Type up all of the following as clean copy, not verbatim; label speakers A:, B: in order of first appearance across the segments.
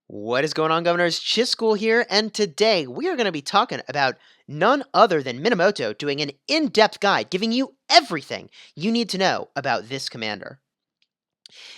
A: What is going on, Governors? Chisgule here, and today we are going to be talking about none other than Minamoto doing an in-depth guide giving you everything you need to know about this commander.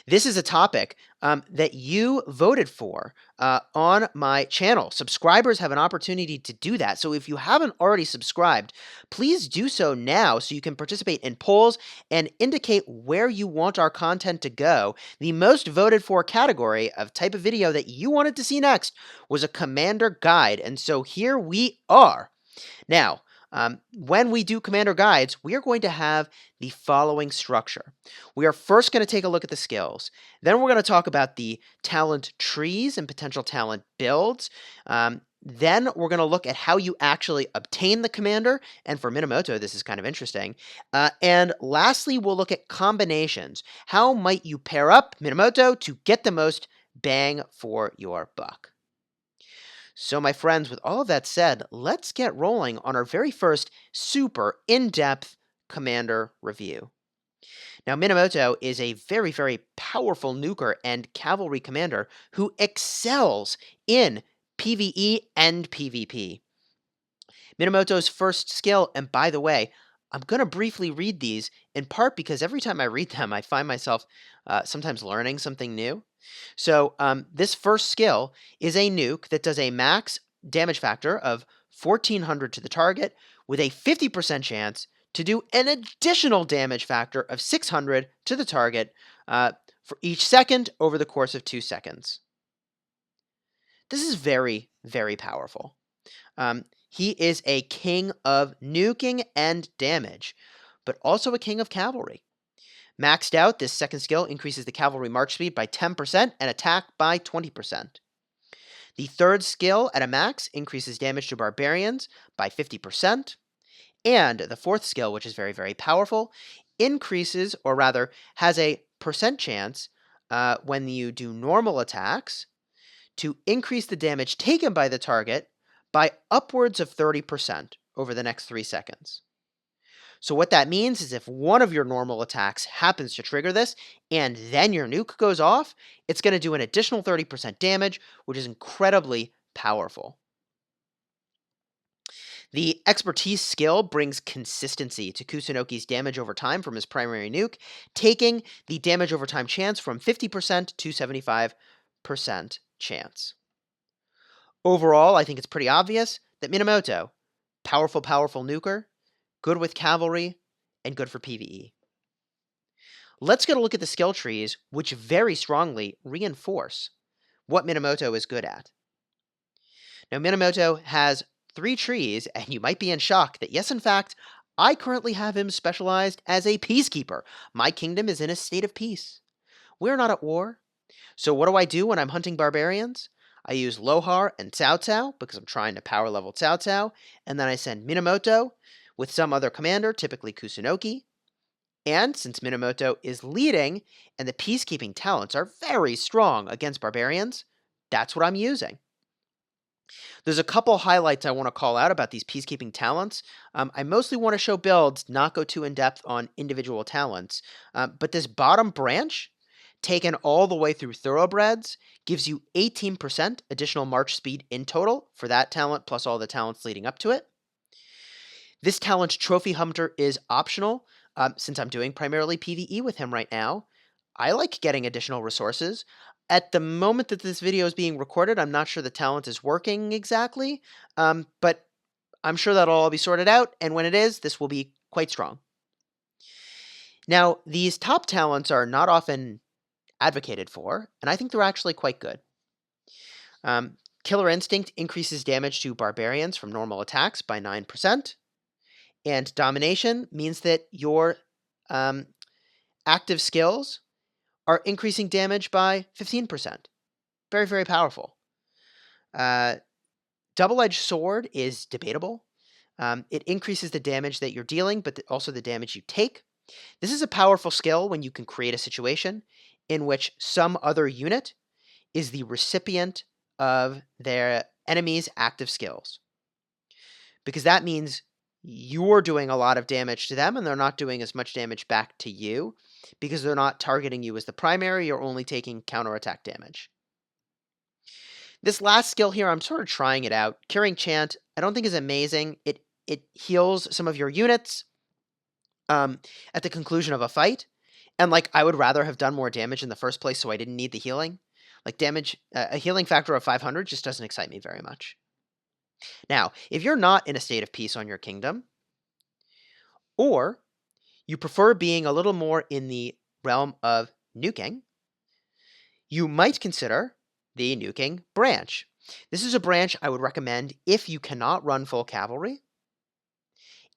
A: This is a topic that you voted for on my channel. Subscribers have an opportunity to do that. So if you haven't already subscribed, please do so now so you can participate in polls and indicate where you want our content to go. The most voted for category of type of video that you wanted to see next was a commander guide. And so here we are. Now, when we do commander guides, we are going to have the following structure. We are first going to take a look at the skills. Then we're going to talk about the talent trees and potential talent builds. Then we're going to look at how you actually obtain the commander. And for Minamoto, this is kind of interesting. And lastly, we'll look at combinations. How might you pair up Minamoto to get the most bang for your buck? So, my friends, with all of that said, let's get rolling on our very first super in-depth commander review. Now, Minamoto is a very, very powerful nuker and cavalry commander who excels in PvE and PvP. Minamoto's first skill, and by the way, I'm going to briefly read these, in part because every time I read them, I find myself sometimes learning something new. So this first skill is a nuke that does a max damage factor of 1400 to the target with a 50% chance to do an additional damage factor of 600 to the target for each second over the course of 2 seconds. This is very, very powerful. He is a king of nuking and damage, but also a king of cavalry. Maxed out, this second skill increases the cavalry march speed by 10% and attack by 20%. The third skill at a max increases damage to barbarians by 50%. And the fourth skill, which is very, very powerful, increases, or rather has a percent chance when you do normal attacks to increase the damage taken by the target by upwards of 30% over the next 3 seconds. So what that means is if one of your normal attacks happens to trigger this, and then your nuke goes off, it's going to do an additional 30% damage, which is incredibly powerful. The expertise skill brings consistency to Kusunoki's damage over time from his primary nuke, taking the damage over time chance from 50% to 75% chance. Overall, I think it's pretty obvious that Minamoto, powerful nuker, good with cavalry, and good for PvE. Let's get a look at the skill trees, which very strongly reinforce what Minamoto is good at. Now, Minamoto has 3 trees, and you might be in shock that yes, in fact, I currently have him specialized as a peacekeeper. My kingdom is in a state of peace. We're not at war. So what do I do when I'm hunting barbarians? I use Lohar and Cao Cao because I'm trying to power level Cao Cao, and then I send Minamoto with some other commander, typically Kusunoki. And since Minamoto is leading and the peacekeeping talents are very strong against barbarians, that's what I'm using. There's a couple highlights I want to call out about these peacekeeping talents. I mostly want to show builds, not go too in-depth on individual talents. But this bottom branch, taken all the way through Thoroughbreds, gives you 18% additional march speed in total for that talent plus all the talents leading up to it. This talent, Trophy Hunter, is optional, since I'm doing primarily PvE with him right now. I like getting additional resources. At the moment that this video is being recorded, I'm not sure the talent is working exactly, but I'm sure that'll all be sorted out, and when it is, this will be quite strong. Now, these top talents are not often advocated for, and I think they're actually quite good. Killer Instinct increases damage to barbarians from normal attacks by 9%. And Domination means that your active skills are increasing damage by 15%. Very, very powerful. Double-Edged Sword is debatable. It increases the damage that you're dealing, but also the damage you take. This is a powerful skill when you can create a situation in which some other unit is the recipient of their enemy's active skills. Because that means you're doing a lot of damage to them, and they're not doing as much damage back to you, because they're not targeting you as the primary, you're only taking counterattack damage. This last skill here, I'm sort of trying it out. Curing Chant, I don't think is amazing. It heals some of your units um, at the conclusion of a fight, and like I would rather have done more damage in the first place, so I didn't need the healing. Like damage, a healing factor of 500 just doesn't excite me very much. Now, if you're not in a state of peace on your kingdom, or you prefer being a little more in the realm of nuking, you might consider the nuking branch. This is a branch I would recommend if you cannot run full cavalry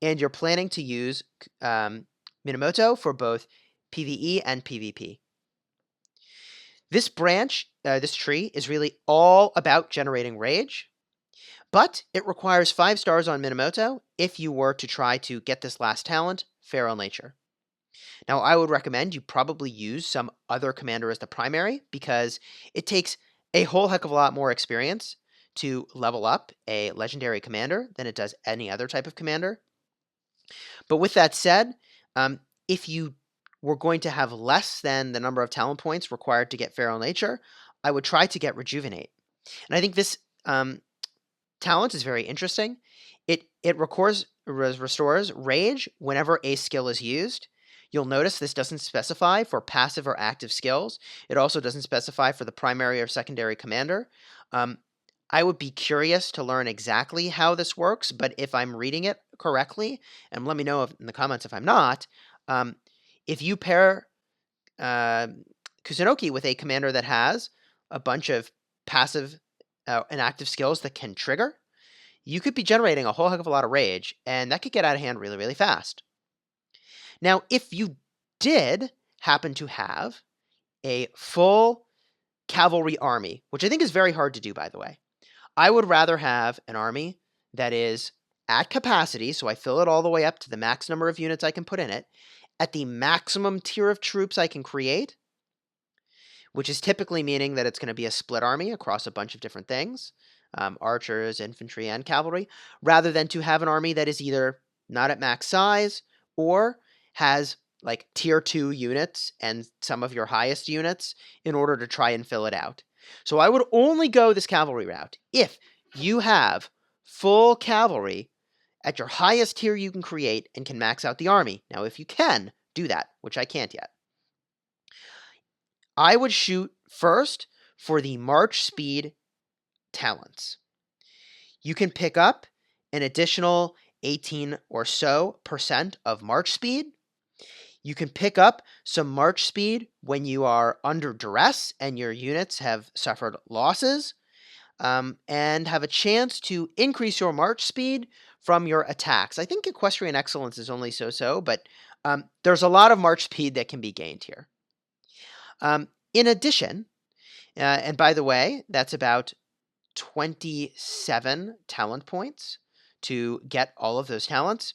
A: and you're planning to use Minamoto for both PvE and PvP. This branch, this tree, is really all about generating rage, but it requires 5 stars on Minamoto if you were to try to get this last talent, Feral Nature. Now, I would recommend you probably use some other commander as the primary because it takes a whole heck of a lot more experience to level up a legendary commander than it does any other type of commander. But with that said, if you were going to have less than the number of talent points required to get Feral Nature, I would try to get Rejuvenate. And I think this talent is very interesting. It restores Rage whenever a skill is used. You'll notice this doesn't specify for passive or active skills. It also doesn't specify for the primary or secondary commander. I would be curious to learn exactly how this works, but if I'm reading it correctly, and let me know in the comments if I'm not, if you pair Kusunoki with a commander that has a bunch of passive and active skills that can trigger, you could be generating a whole heck of a lot of rage, and that could get out of hand really, really fast. Now, if you did happen to have a full cavalry army, which I think is very hard to do, by the way, I would rather have an army that is at capacity, so I fill it all the way up to the max number of units I can put in it, at the maximum tier of troops I can create, which is typically meaning that it's going to be a split army across a bunch of different things, archers, infantry, and cavalry, rather than to have an army that is either not at max size or has like tier 2 units and some of your highest units in order to try and fill it out. So I would only go this cavalry route if you have full cavalry at your highest tier you can create and can max out the army. Now, if you can do that, which I can't yet, I would shoot first for the March Speed talents. You can pick up an additional 18 or so % of March Speed. You can pick up some March Speed when you are under duress and your units have suffered losses, and have a chance to increase your March Speed from your attacks. I think Equestrian Excellence is only so-so, but there's a lot of March Speed that can be gained here. In addition, and by the way, that's about 27 talent points to get all of those talents.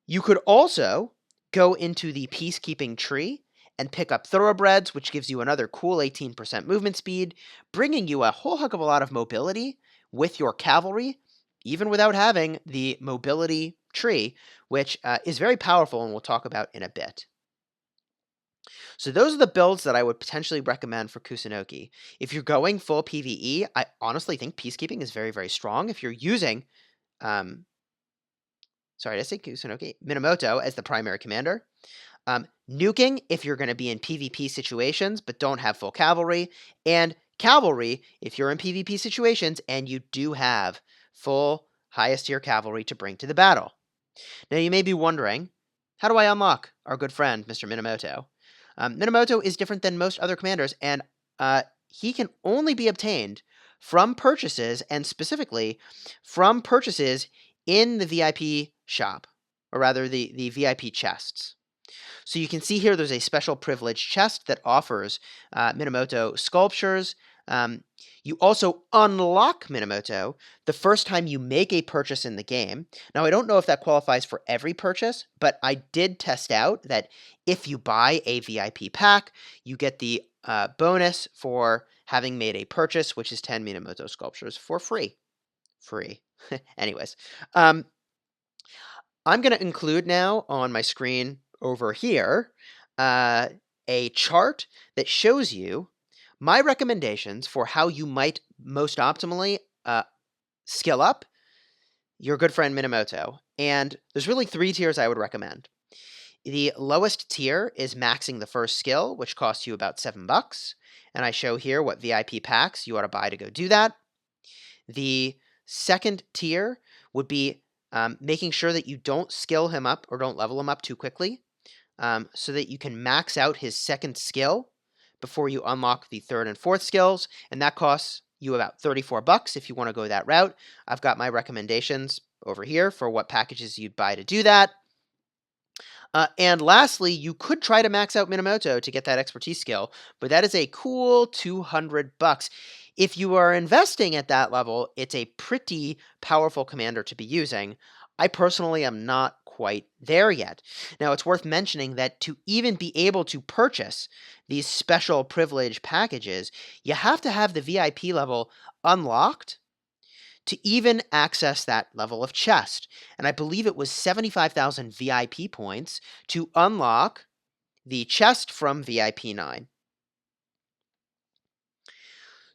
A: You could also go into the Peacekeeping tree and pick up Thoroughbreds, which gives you another cool 18% movement speed, bringing you a whole heck of a lot of mobility with your cavalry, even without having the mobility tree, which is very powerful and we'll talk about in a bit. So those are the builds that I would potentially recommend for Kusunoki. If you're going full PvE, I honestly think Peacekeeping is very, very strong. If you're using, sorry, did I say Kusunoki? Minamoto as the primary commander. Nuking if you're going to be in PvP situations but don't have full cavalry. And cavalry if you're in PvP situations and you do have full highest tier cavalry to bring to the battle. Now you may be wondering, how do I unlock our good friend, Mr. Minamoto? Minamoto is different than most other commanders, and he can only be obtained from purchases, and specifically from purchases in the VIP shop, or rather the VIP chests. So you can see here there's a special privileged chest that offers Minamoto sculptures. You also unlock Minamoto the first time you make a purchase in the game. Now, I don't know if that qualifies for every purchase, but I did test out that if you buy a VIP pack, you get the bonus for having made a purchase, which is 10 Minamoto sculptures for free. Anyways, I'm going to include now on my screen over here a chart that shows you my recommendations for how you might most optimally skill up your good friend Minamoto. And there's really 3 tiers I would recommend. The lowest tier is maxing the first skill, which costs you about $7. And I show here what VIP packs you ought to buy to go do that. The second tier would be making sure that you don't skill him up or don't level him up too quickly, so that you can max out his second skill before you unlock the third and fourth skills, and that costs you about $34 if you want to go that route. I've got my recommendations over here for what packages you'd buy to do that. And lastly, you could try to max out Minamoto to get that expertise skill, but that is a cool $200. If you are investing at that level, it's a pretty powerful commander to be using. I personally am not quite there yet. Now, it's worth mentioning that to even be able to purchase these special privilege packages, you have to have the VIP level unlocked to even access that level of chest. And I believe it was 75,000 VIP points to unlock the chest from VIP 9.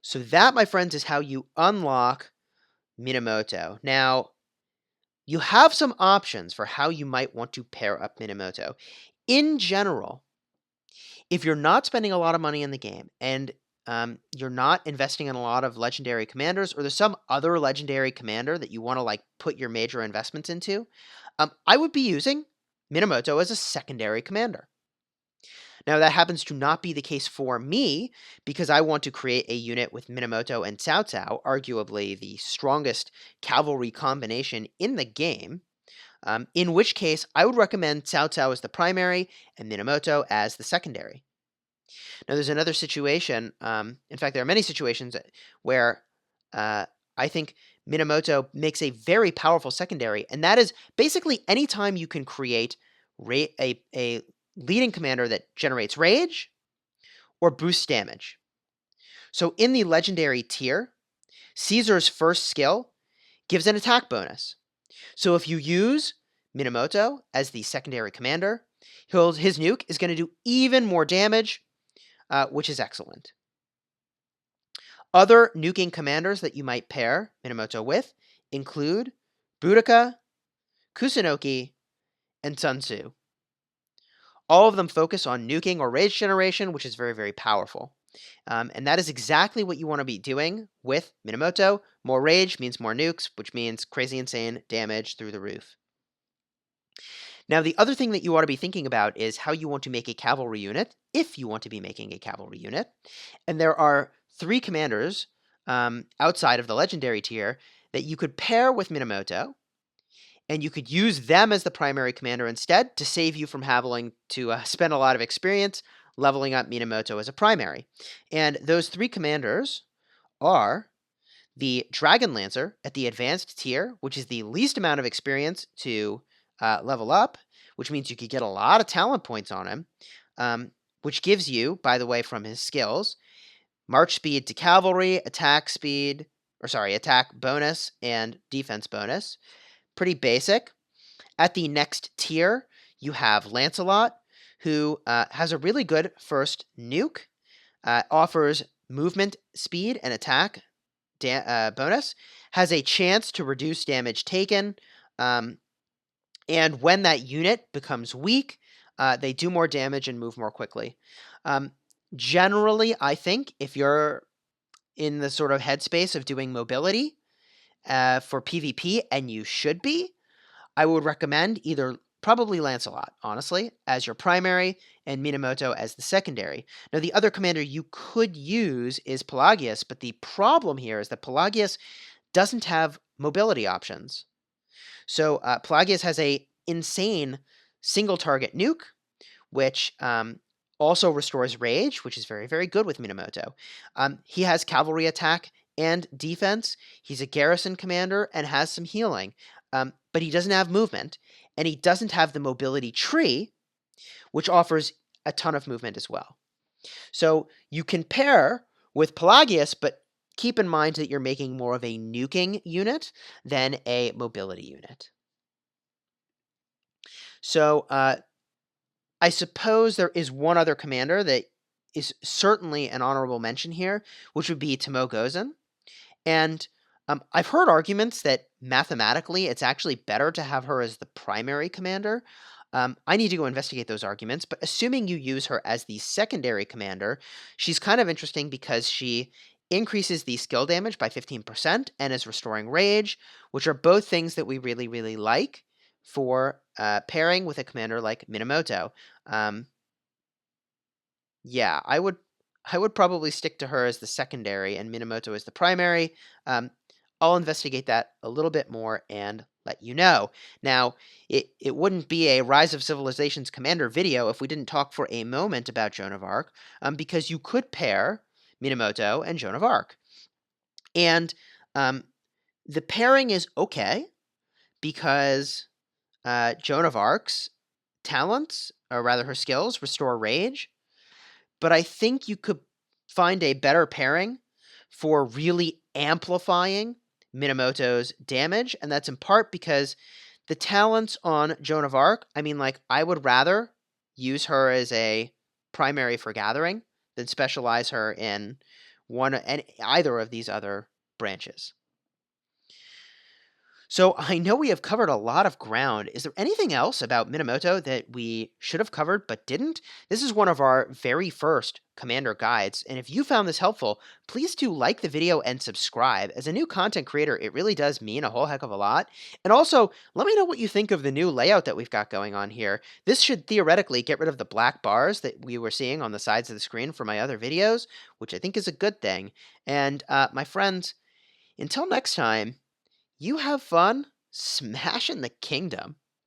A: So that, my friends, is how you unlock Minamoto. Now, you have some options for how you might want to pair up Minamoto. In general, if you're not spending a lot of money in the game and you're not investing in a lot of legendary commanders, or there's some other legendary commander that you want to like put your major investments into, I would be using Minamoto as a secondary commander. Now, that happens to not be the case for me because I want to create a unit with Minamoto and Cao Cao, arguably the strongest cavalry combination in the game, in which case I would recommend Cao Cao as the primary and Minamoto as the secondary. Now, there's another situation. In fact, there are many situations where I think Minamoto makes a very powerful secondary, and that is basically anytime you can create a leading commander that generates rage or boosts damage. So in the legendary tier, Caesar's first skill gives an attack bonus. So if you use Minamoto as the secondary commander, his nuke is going to do even more damage, which is excellent. Other nuking commanders that you might pair Minamoto with include Boudica, Kusunoki, and Sun Tzu. All of them focus on nuking or rage generation, which is very, very powerful. And that is exactly what you want to be doing with Minamoto. More rage means more nukes, which means crazy insane damage through the roof. Now, the other thing that you ought to be thinking about is how you want to make a cavalry unit, if you want to be making a cavalry unit. And there are 3 commanders outside of the legendary tier that you could pair with Minamoto, and you could use them as the primary commander instead to save you from having to spend a lot of experience leveling up Minamoto as a primary. And those 3 commanders are the Dragon Lancer at the advanced tier, which is the least amount of experience to level up, which means you could get a lot of talent points on him, which gives you, by the way, from his skills, march speed to cavalry, attack bonus, and defense bonus. Pretty basic. At the next tier, you have Lancelot, who has a really good first nuke, offers movement speed and attack bonus, has a chance to reduce damage taken, and when that unit becomes weak, they do more damage and move more quickly. Generally, I think if you're in the sort of headspace of doing mobility for PvP, and you should be, I would recommend probably Lancelot, honestly, as your primary, and Minamoto as the secondary. Now, the other commander you could use is Pelagius, but the problem here is that Pelagius doesn't have mobility options. So Pelagius has a insane single target nuke, which also restores rage, which is very, very good with Minamoto. He has cavalry attack and defense. He's a garrison commander and has some healing, but he doesn't have movement, and he doesn't have the mobility tree, which offers a ton of movement as well. So you can pair with Pelagius, but keep in mind that you're making more of a nuking unit than a mobility unit. So I suppose there is one other commander that is certainly an honorable mention here, which would be Tomogozen. And I've heard arguments that mathematically it's actually better to have her as the primary commander. I need to go investigate those arguments, but assuming you use her as the secondary commander, she's kind of interesting because she increases the skill damage by 15% and is restoring rage, which are both things that we really, really like for pairing with a commander like Minamoto. Um, yeah, I would probably stick to her as the secondary and Minamoto as the primary. Um, I'll investigate that a little bit more and let you know. Now, it wouldn't be a Rise of Civilizations Commander video if we didn't talk for a moment about Joan of Arc, because you could pair Minamoto and Joan of Arc. And um, the pairing is okay because Joan of Arc's talents, or rather her skills, restore rage, but I think you could find a better pairing for really amplifying Minamoto's damage, and that's in part because the talents on Joan of Arc, I mean, like, I would rather use her as a primary for gathering than specialize her in one and either of these other branches. So I know we have covered a lot of ground. Is there anything else about Minamoto that we should have covered but didn't? This is one of our very first Commander guides, and if you found this helpful, please do like the video and subscribe. As a new content creator, it really does mean a whole heck of a lot. And also, let me know what you think of the new layout that we've got going on here. This should theoretically get rid of the black bars that we were seeing on the sides of the screen for my other videos, which I think is a good thing. And my friends, until next time, you have fun smashing the kingdom.